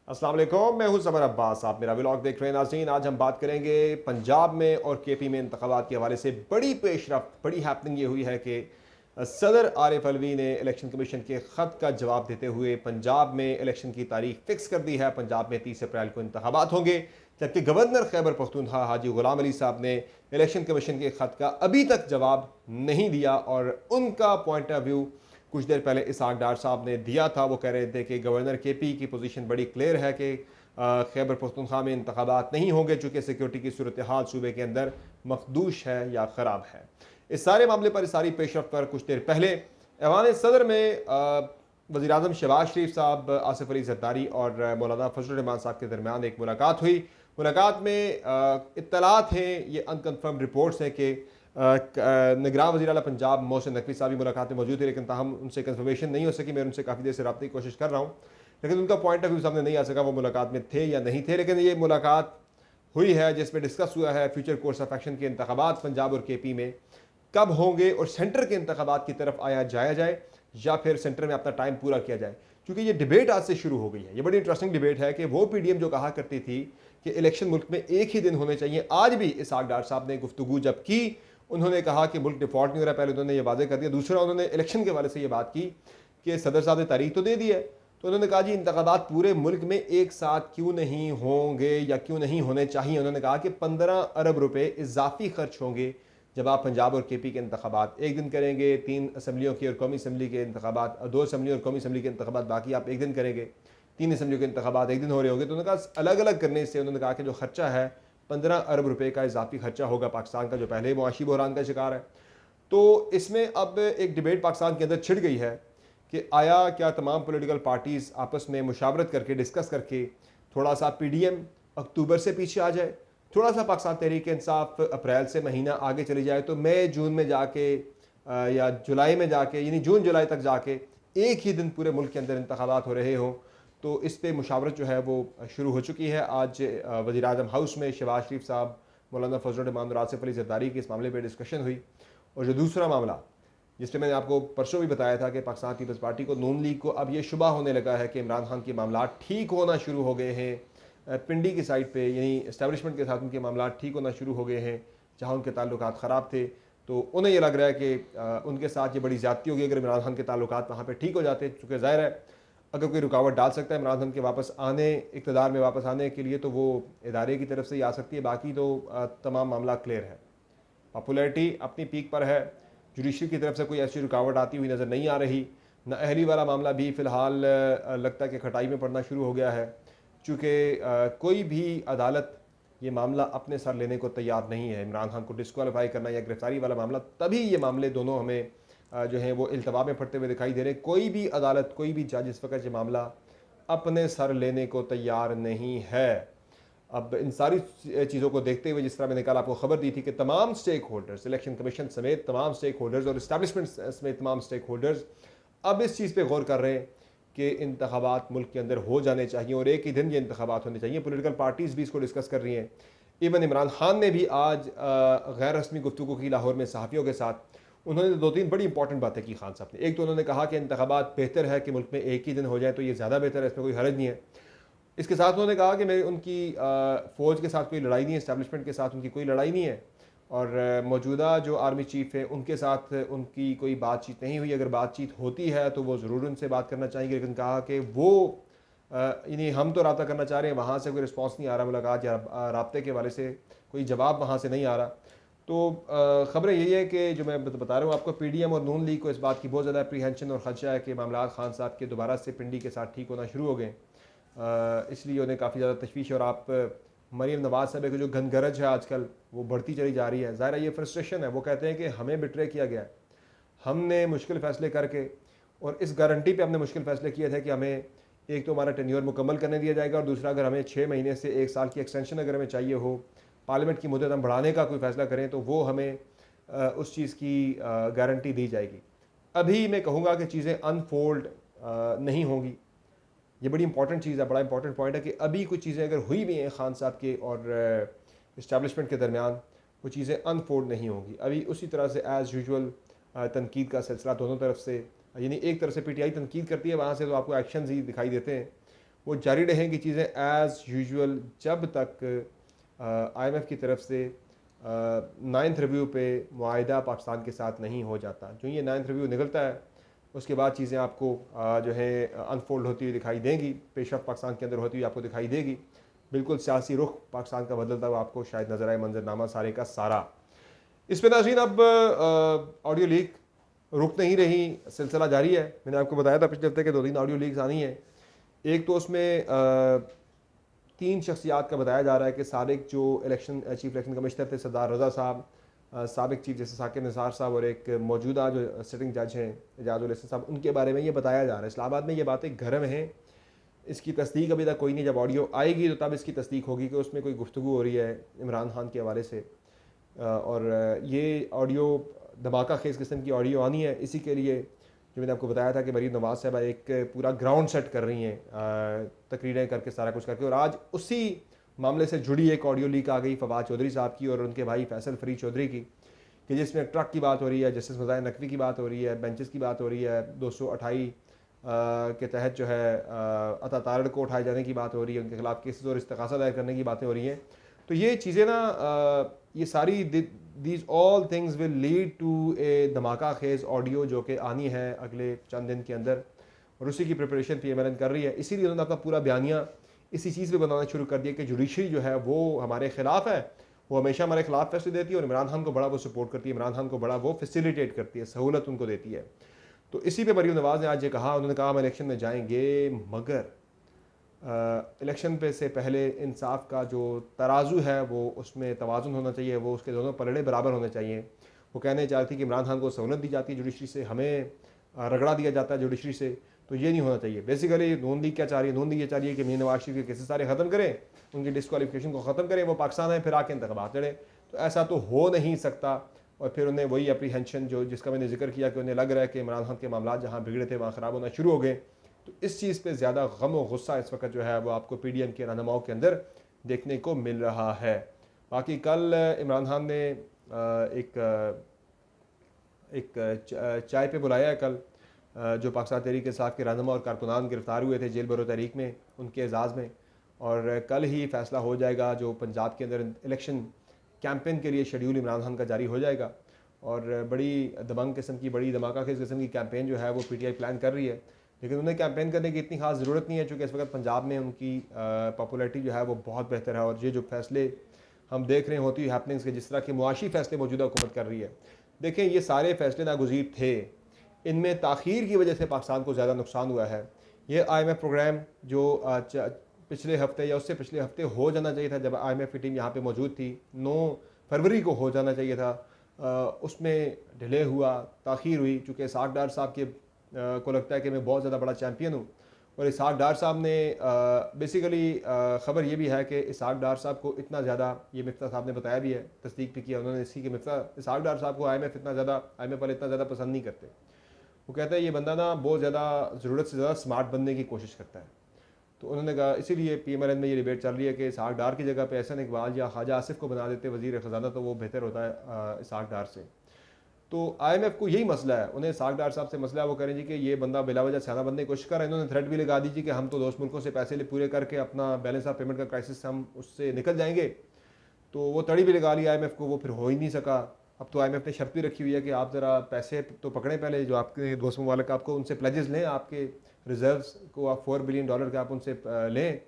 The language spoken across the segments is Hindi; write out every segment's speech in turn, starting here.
अस्सलाम वालेकुम, मैं हूं ज़मर अब्बास। आप मेरा व्लॉग देख रहे हैं नाज़रीन। आज हम बात करेंगे पंजाब में और केपी में इंतखाबात के हवाले से बड़ी पेशरफ, बड़ी हैपनिंग ये हुई है कि सदर आरिफ अलवी ने इलेक्शन कमीशन के ख़त का जवाब देते हुए पंजाब में इलेक्शन की तारीख फिक्स कर दी है। पंजाब में 30 अप्रैल को इंतखाबात होंगे, जबकि गवर्नर खैबर पख्तूनख्वा हाजी गुलाम अली साहब ने इलेक्शन कमीशन के ख़त का अभी तक जवाब नहीं दिया और उनका पॉइंट ऑफ व्यू कुछ देर पहले इसहाक डार साहब ने दिया था। वो कह रहे थे कि गवर्नर के पी की पोजीशन बड़ी क्लियर है कि खैबर पख्तूनख्वा में इंतखाबात नहीं होंगे, चूँकि सिक्योरिटी की सूरत हाल सूबे के अंदर मखदूश है या ख़राब है। इस सारे मामले पर, इस सारी पेशरफ पर कुछ देर पहले ऐवान सदर में वज़ीर आज़म शहबाज शरीफ साहब, आसिफ अली ज़रदारी और मौलाना फजल रहमान साहब के दरमियान एक मुलाकात हुई। मुलाकात में इत्तलात हैं, ये अनकन्फर्म रिपोर्ट्स हैं कि निगरान वज़ीर आला पंजाब मोहसिन नकवी साहब भी मुलाकात में मौजूद थे, लेकिन ताहम उनसे कंफर्मेशन नहीं हो सकी। मैं उनसे काफ़ी देर से रब्ते की कोशिश कर रहा हूँ, लेकिन उनका पॉइंट ऑफ व्यू सामने नहीं आ सका वो मुलाकात में थे या नहीं थे। लेकिन ये मुलाकात हुई है जिसमें डिस्कस हुआ है फ्यूचर कोर्स ऑफ एक्शन के इंतखाबात पंजाब और के पी में कब होंगे और सेंटर के इंतखाबात की तरफ जाया जाए या फिर सेंटर में अपना टाइम पूरा किया जाए। क्योंकि ये डिबेट आज से शुरू हो गई है। ये बड़ी इंटरेस्टिंग डिबेट है कि वो पीडीएम जो कहा करती थी कि इलेक्शन मुल्क में एक ही दिन होने चाहिए, आज भी इसहाक डार साहब ने गुफ्तगू जब की, उन्होंने कहा कि मुल्क डिफॉल्ट नहीं हो रहा। पहले उन्होंने ये वादे कर दिया। दूसरा, उन्होंने इलेक्शन के हवाले से ये बात की कि सदर साहब ने तारीख तो दे दी है, तो उन्होंने कहा जी इंतखाबात पूरे मुल्क में एक साथ क्यों नहीं होंगे या क्यों नहीं होने चाहिए। उन्होंने कहा कि 15 अरब रुपए इजाफी खर्च होंगे जब आप पंजाब और के पी के इंतखाबात एक दिन करेंगे, 3 असम्बलियों की और कौमी असम्बली के इंतखाबात, 2 असम्बली और कौमी असम्बली के इंतखाबात बाकी आप एक दिन करेंगे, 3 असम्बलियों के इंतखाबात एक दिन हो रहे होंगे। तो उन्होंने कहा अलग अलग करने से, उन्होंने कहा कि जो खर्चा है 15 अरब रुपए का इजाफी खर्चा होगा पाकिस्तान का, जो पहले ही मुआशी बहरान का शिकार है। तो इसमें अब एक डिबेट पाकिस्तान के अंदर छिड़ गई है कि आया क्या तमाम पॉलिटिकल पार्टीज़ आपस में मुशावरत करके, डिस्कस करके थोड़ा सा पीडीएम अक्टूबर से पीछे आ जाए, थोड़ा सा पाकिस्तान तहरीक इंसाफ अप्रैल से महीना आगे चली जाए, तो मई जून में जाके या जुलाई में जाके, यानी जून जुलाई तक जाके एक ही दिन पूरे मुल्क के अंदर इंतखाबात हो रहे हों। तो इस पर मुशावरत जो है वो शुरू हो चुकी है। आज वज़ीर आज़म हाउस में शहबाज शरीफ साहब, मौलाना फजल रहमान और आसिफ अली ज़रदारी की इस मामले पर डिस्कशन हुई। और जो दूसरा मामला जिसमें मैंने आपको परसों भी बताया था कि पाकिस्तान पीपल्स पार्टी को, नून लीग को अब ये शुबा होने लगा है कि इमरान खान के मामला ठीक होना शुरू हो गए हैं। पिंडी की साइड पे, यानी इस्टेब्लिशमेंट के साथ उनके मामला ठीक होना शुरू हो गए हैं, जहाँ उनके ताल्लुकात ख़राब थे। तो उन्हें ये लग रहा है कि उनके साथ ये बड़ी ज़्यादती होगी अगर इमरान खान के ताल्लुकात वहाँ पर ठीक हो जाते। चूँकि ज़ाहिर है अगर कोई रुकावट डाल सकता है इमरान खान के वापस आने, इक़्तिदार में वापस आने के लिए, तो वो इदारे की तरफ से ही आ सकती है। बाकी तो तमाम मामला क्लियर है। पॉपुलैरिटी अपनी पीक पर है, जुडिशरी की तरफ से कोई ऐसी रुकावट आती हुई नज़र नहीं आ रही। नाअहली वाला मामला भी फ़िलहाल लगता है कि खटाई में पड़ना शुरू हो गया है, चूँकि कोई भी अदालत ये मामला अपने सर लेने को तैयार नहीं है। इमरान खान को डिस्क्वालीफाई करना या गिरफ्तारी वाला मामला, तभी ये मामले दोनों हमें जो हैं वो इल्तवा में पड़ते हुए दिखाई दे रहे हैं। कोई भी अदालत, कोई भी जज इस वक्त ये मामला अपने सर लेने को तैयार नहीं है। अब इन सारी चीज़ों को देखते हुए, जिस तरह मैंने कल आपको खबर दी थी कि तमाम स्टेक होल्डर्स, इलेक्शन कमीशन समेत तमाम स्टेक होल्डर्स और इस्टेब्लिशमेंट समेत तमाम स्टेक होल्डर्स अब इस चीज़ पे गौर कर रहे हैं कि इंतखाबात मुल्क के अंदर हो जाने चाहिए और एक ही दिन ये इंतखाबात होने चाहिए। पॉलिटिकल पार्टीज़ भी इसको डिस्कस कर रही हैं। इवन इमरान खान ने भी आज गैर रस्मी गुफ्तगू की लाहौर में सहाफ़ियों के साथ। उन्होंने 2-3 बड़ी इंपॉर्टेंट बातें की खान साहब ने। एक तो उन्होंने कहा कि इंतखाबात बेहतर है कि मुल्क में एक ही दिन हो जाए, तो ये ज़्यादा बेहतर है, इसमें कोई हर्ज नहीं है। इसके साथ उन्होंने कहा कि मेरी उनकी फ़ौज के साथ कोई लड़ाई नहीं है, इस्टेब्लिशमेंट के साथ उनकी कोई लड़ाई नहीं है, और मौजूदा जो आर्मी चीफ़ है उनके साथ उनकी कोई बातचीत नहीं हुई। अगर बातचीत होती है तो वो ज़रूर उनसे बात करना चाहेंगे, लेकिन कहा कि वो यानी हम तो रब्ता करना चाह रहे हैं, वहाँ से कोई रिस्पॉन्स नहीं आ रहा, मुलाकात या राब्ते के हवाले से कोई जवाब वहाँ से नहीं आ रहा। तो ख़बरें यही है कि जो मैं बता रहा हूँ आपको, पीडीएम और नून लीग को इस बात की बहुत ज़्यादा अप्रीहेंशन और ख़दशा है कि मामला खान साहब के दोबारा से पिंडी के साथ ठीक होना शुरू हो गए। इसलिए उन्हें काफ़ी ज़्यादा तशवीश है। और आप मरीम नवाज़ साहब की जो घनगरज है आजकल वो बढ़ती चली जा रही है। ज़ाहिर ये फ्रस्ट्रेशन है। वो कहते हैं कि हमें बिट्रे किया गया, हमने मुश्किल फ़ैसले करके, और इस गारंटी पे हमने मुश्किल फ़ैसले किए थे कि हमें एक तो हमारा टेन्योर मुकम्मल करने दिया जाएगा, और दूसरा अगर हमें 6 महीने से 1 साल की एक्सटेंशन अगर हमें चाहिए हो, पार्लियामेंट की मुद्दत हम बढ़ाने का कोई फ़ैसला करें, तो वो हमें उस चीज़ की गारंटी दी जाएगी। अभी मैं कहूँगा कि चीज़ें अनफोल्ड नहीं होंगी। ये बड़ी इंपॉर्टेंट चीज़ है, बड़ा इंपॉर्टेंट पॉइंट है कि अभी कुछ चीज़ें अगर हुई भी हैं खान साहब के और इस्टेब्लिशमेंट के दरमियान, वो चीज़ें अनफोल्ड नहीं होंगी। अभी उसी तरह से एज़ यूजुअल तनकीद का सिलसिला दोनों तरफ से, यानी एक तरफ से पीटीआई तनकीद करती है, वहाँ से तो आपको एक्शंस ही दिखाई देते हैं, वो जारी रहेंगी चीज़ें एज़ यूजुअल जब तक IMF की तरफ से 9th रिव्यू पे मुआहिदा पाकिस्तान के साथ नहीं हो जाता। जो ये 9th रिव्यू निकलता है उसके बाद चीज़ें आपको जो है अनफोल्ड होती हुई दिखाई देंगी, पेशरफ पाकिस्तान के अंदर होती हुई आपको दिखाई देगी। बिल्कुल सियासी रुख पाकिस्तान का बदलता हुआ आपको शायद नजर आए, मंजरनामा सारे का सारा। इस पे नाज़रीन अब ऑडियो लीक रुक नहीं रही, सिलसिला जारी है। मैंने आपको बताया था पिछले हफ्ते के 2-3 ऑडियो लीक्स आनी है। एक तो उसमें 3 शख्सियात का बताया जा रहा है कि साबिक जो चीफ इलेक्शन कमिश्नर थे सरदार रज़ा साहब, साबिक चीफ जस्टिस साकिब निसार साहब और एक मौजूदा जो सिटिंग जज हैं एजाजुल हसन साहब, उनके बारे में ये बताया जा रहा है। इस्लामाबाद में ये बातें गर्म हैं, इसकी तस्दीक अभी तक कोई नहीं। जब ऑडियो आएगी तो तब इसकी तस्दीक होगी कि उसमें कोई गुफ्तगू हो रही है इमरान खान के हवाले से। और ये ऑडियो धमाका खेज किस्म की ऑडियो आनी है। इसी के लिए जो मैंने आपको बताया था कि मरीम नवाज साहब एक पूरा ग्राउंड सेट कर रही हैं, तकरीरें करके सारा कुछ करके, और आज उसी मामले से जुड़ी एक ऑडियो लीक आ गई फवाद चौधरी साहब की और उनके भाई फैसल फरीद चौधरी की, कि जिसमें ट्रक की बात हो रही है, जस्टिस मज़ाहिर नकवी की बात हो रही है, बेंचेस की बात हो रही है, 228 के तहत जो है अता तारड़ को उठाए जाने की बात हो रही है, उनके खिलाफ केसेस और इस्तग़ासा दायर करने की बातें हो रही हैं। तो ये चीज़ें ना ये सारी these all things will lead to a धमाका खेज ऑडियो जो कि आनी है अगले चंद दिन के अंदर, और उसी की प्रिपरेशन PMLN कर रही है। इसीलिए उन्होंने अपना पूरा बयानिया इसी चीज़ पे बनाना शुरू कर दिया कि जुडिशरी जो है वो हमारे खिलाफ है, वो हमेशा हमारे खिलाफ फैसले देती है, और इमरान खान को बड़ा वो सपोर्ट करती है, इमरान खान को बड़ा वो फैसिलिटेट करती है, सहूलत उनको देती है। तो इसी पे मरीम नवाज़ ने आज ये कहा, उन्होंने कहा हम इलेक्शन में जाएंगे मगर इलेक्शन पे से पहले इंसाफ का जो तराजू है वो उसमें तवाज़ुन होना चाहिए, वो उसके दोनों पलड़े बराबर होने चाहिए। वो कहने चाहती थी कि इमरान खान को सहूलत दी जाती है जुडिशरी से, हमें रगड़ा दिया जाता है जुडिशरी से, तो ये नहीं होना चाहिए। बेसिकली नून लीग क्या चाह रही है? नून लीग ये चाह रही है कि मीर नवाज शरीफ के केसेस सारे ख़त्म करें, उनकी डिस्क्वालिफिकेशन को ख़त्म करें, वो पाकिस्तान है फिर आके इंतखाबात लड़े। तो ऐसा तो हो नहीं सकता। और फिर उन्हें वही अप्रीहेंशन जो जिसका मैंने जिक्र किया कि उन्हें लग रहा है कि इमरान खान के मामला जहाँ बिगड़े थे वहाँ ख़राब होना शुरू हो गए। तो इस चीज़ पे ज़्यादा गम और गुस्सा इस वक्त जो है वो आपको PDM के रहनुमाओं के अंदर देखने को मिल रहा है। बाकी कल इमरान खान ने एक चाय पे बुलाया है कल, जो पाकिस्तान तहरीक इंसाफ के रहनुमा और कारकुनान गिरफ्तार हुए थे जेल बरो तहरीक में, उनके एजाज़ में। और कल ही फैसला हो जाएगा जो पंजाब के अंदर इलेक्शन कैंपेन के लिए शेड्यूल इमरान खान का जारी हो जाएगा। और बड़ी दबंग किस्म की, बड़ी धमाका खेज किस्म की कैंपेन जो है वो PTI प्लान कर रही है, लेकिन उन्हें कैंपेन करने की इतनी खास ज़रूरत नहीं है क्योंकि इस वक्त पंजाब में उनकी पॉपुलैरिटी जो है वो बहुत बेहतर है। और ये जो फैसले हम देख रहे हैं होती हुई हैपनिंग्स के, जिस तरह के मुआशी फैसले मौजूदा हुकूमत कर रही है, देखें ये सारे फैसले नागुज़ीर थे, इनमें ताख़ीर की वजह से पाकिस्तान को ज़्यादा नुकसान हुआ है। ये IMF प्रोग्राम जो पिछले हफ्ते या उससे पिछले हफ्ते हो जाना चाहिए था, जब IMF की टीम यहाँ पे मौजूद थी, 9 फरवरी को हो जाना चाहिए था, उसमें डिले हुआ, ताख़ीर हुई। चूँकि इसहाक़ डार साहब के को लगता है कि मैं बहुत ज़्यादा बड़ा चैम्पियन हूँ, और इसहाक़ डार साहब ने बेसिकली ख़बर ये भी है कि इसहाक़ डार साहब को इतना ज़्यादा, ये मिफ्ता साहब ने बताया भी है, तस्दीक भी किया उन्होंने इसी के, इसहाक़ डार साहब को IMF वाले इतना ज़्यादा पसंद नहीं करते। वो कहता है ये बंदा ना बहुत ज़्यादा ज़रूरत से ज़्यादा स्मार्ट बनने की कोशिश करता है। तो उन्होंने कहा, इसीलिए PMLN में ये डिबेट चल रही है कि इसहाक़ डार की जगह पे एहसन इकबाल या ख्वाजा आसिफ को बना देते वज़ीर ख़जाना, तो वो बेहतर होता है इसहाक़ डार से। तो IMF को यही मसला है, उन्हें इसहाक़ डार साहब से मसला है, वो कह रहे जी कि ये बंदा बिलावजह सियाना बनने की कोशिश कर रहा है। इन्होंने थ्रेट भी लगा दी कि हम तो दोस्त मुल्कों से पैसे पूरे करके अपना बैलेंस ऑफ पेमेंट का क्राइसिस हम उससे निकल जाएंगे। तो वो तड़ी भी लगा ली IMF को, वो फिर हो ही नहीं सका। अब तो IMF ने शर्त भी रखी हुई है कि आप ज़रा पैसे तो पकड़ें पहले, जो आपके दोस्त ममालिक आपको उनसे प्लेजेस लें, आपके रिजर्व्स को आप $4 बिलियन के आप उनसे लें,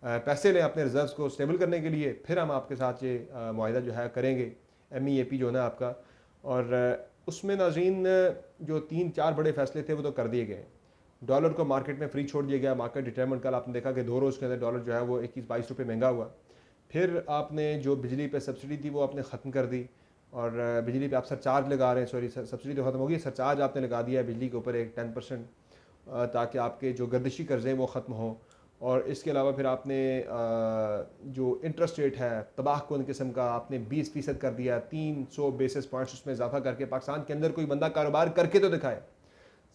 पैसे लें अपने रिजर्व्स को स्टेबल करने के लिए, फिर हम आपके साथ ये मुआहिदा जो है करेंगे, MEAP जो है ना आपका। और उसमें नाज़रीन जो 3-4 बड़े फैसले थे वो तो कर दिए गए। डॉलर को मार्केट में फ्री छोड़ दिया गया, मार्केट डिटरमिनेंट। कल आपने देखा कि 2 रोज़ के अंदर डॉलर जो है वो 21-22 रुपये महंगा हुआ। फिर आपने जो बिजली पे सब्सिडी थी वो आपने ख़त्म कर दी, और बिजली पे आप सरचार्ज लगा रहे हैं, सॉरी सब्सिडी तो ख़त्म हो गई, सरचार्ज आपने लगा दिया है बिजली के ऊपर एक 10%, ताकि आपके जो गर्दिशी कर्ज़े वो ख़त्म हों। और इसके अलावा फिर आपने जो इंटरेस्ट रेट है तबाह कौन किस्म का आपने 20% कर दिया, 300 बेसिस पॉइंट्स उसमें इजाफा करके। पाकिस्तान के अंदर कोई बंदा कारोबार करके तो दिखाए।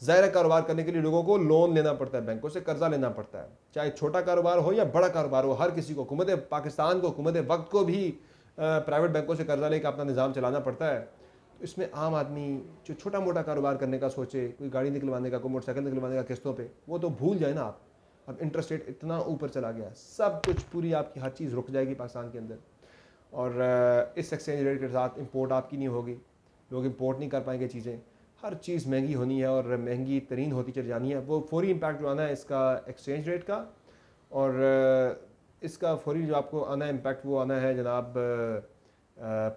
ज़ाहिर कारोबार करने के लिए लोगों को लोन लेना पड़ता है, बैंकों से कर्जा लेना पड़ता है, चाहे छोटा कारोबार हो या बड़ा कारोबार हो, हर किसी को, हुकूमत पाकिस्तान को, हुकूमत वक्त को भी प्राइवेट बैंकों से कर्जा लेकर अपना निज़ाम चलाना पड़ता है। तो इसमें आम आदमी जो छोटा मोटा कारोबार करने का सोचे, कोई गाड़ी निकलवाने का, कोई मोटरसाइकिल निकलवाने का किस्तों पे, वो तो भूल जाए ना आप। अब इंटरेस्ट रेट इतना ऊपर चला गया, सब कुछ पूरी आपकी हर चीज़ रुक जाएगी पाकिस्तान के अंदर। और इस एक्सचेंज रेट के साथ इंपोर्ट आपकी नहीं होगी, लोग इंपोर्ट नहीं कर पाएंगे चीज़ें, हर चीज़ महंगी होनी है और महंगी तरीन होती चली जानी है। वो फौरी इम्पैक्ट जो आना है इसका एक्सचेंज रेट का, और इसका फौरी जो आपको आना है इम्पैक्ट वो आना है जनाब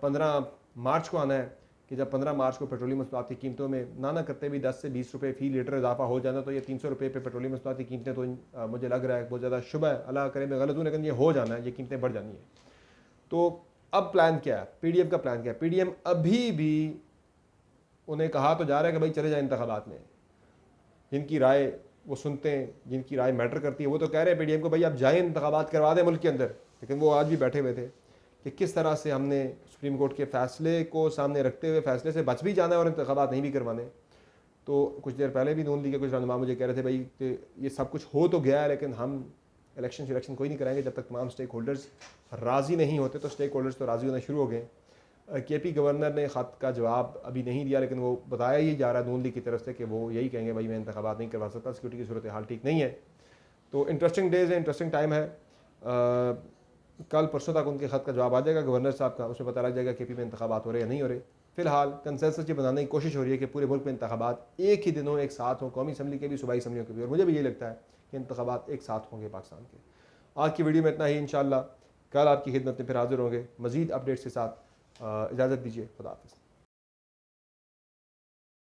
15 मार्च को आना है कि जब 15 मार्च को पेट्रोलियम मसनूआत की कीमतों में ना करते भी 10 से 20 रुपये फ़ी लीटर इजाफा हो जाना, तो ये 300 रुपये पे पेट्रोलियम मसनूआत की कीमतें तो मुझे लग रहा है बहुत ज़्यादा शुभ है, अल्लाह करे मैं गलत हूँ लेकिन ये हो जाना है, ये कीमतें बढ़ जानी है। तो अब प्लान क्या है, पीडीएम का प्लान क्या है? पीडीएम अभी भी उन्हें कहा तो जा रहा है कि भाई चले जाए इंतखाबात में, जिनकी राय वो सुनते हैं, जिनकी राय मैटर करती है वो तो कह रहे हैं पीडीएम को भाई आप जाए इंतखाबात करवा दें मुल्क के अंदर। लेकिन वो आज भी बैठे हुए थे कि किस तरह से हमने सुप्रीम कोर्ट के फैसले को सामने रखते हुए फैसले से बच भी जाना है और इंतखाबात नहीं भी करवाने। तो कुछ देर पहले भी नून लीग के कुछ रहनुमा मुझे कह रहे थे भाई कि ये सब कुछ हो तो गया है लेकिन हम इलेक्शन कोई नहीं कराएंगे जब तक तमाम स्टेक होल्डर्स राज़ी नहीं होते। तो स्टेक होल्डर्स तो राज़ी होना शुरू हो गए। केपी गवर्नर ने ख़त का जवाब अभी नहीं दिया, लेकिन वो बताया ही जा रहा है नून लीग की तरफ से कि वो यही कहेंगे भाई मैं इंतखाबात नहीं करवा सकता, सिक्योरिटी की सूरत हाल ठीक नहीं है। तो इंटरेस्टिंग डेज़ है, इंटरेस्टिंग टाइम है। कल परसों तक उनके ख़त का जवाब आ जाएगा गवर्नर साहब का, उसमें पता लग जाएगा के पी में इंतखाबात हो रहे या नहीं हो रहे। फिलहाल कंसेंसस ये बनाने की कोशिश हो रही है कि पूरे मुल्क में इंतखाबात एक ही दिन हो, एक साथ हो, कौमी असम्बली के भी, सूबाई असम्बलियों के भी, और मुझे भी ये लगता है कि इंतखाबात एक साथ होंगे पाकिस्तान के। आज की वीडियो में इतना ही, इंशाअल्लाह कल आपकी खिदमत में फिर हाजिर होंगे मज़ीद अपडेट्स के साथ। इजाज़त दीजिए, खुदा हाफ़िज़।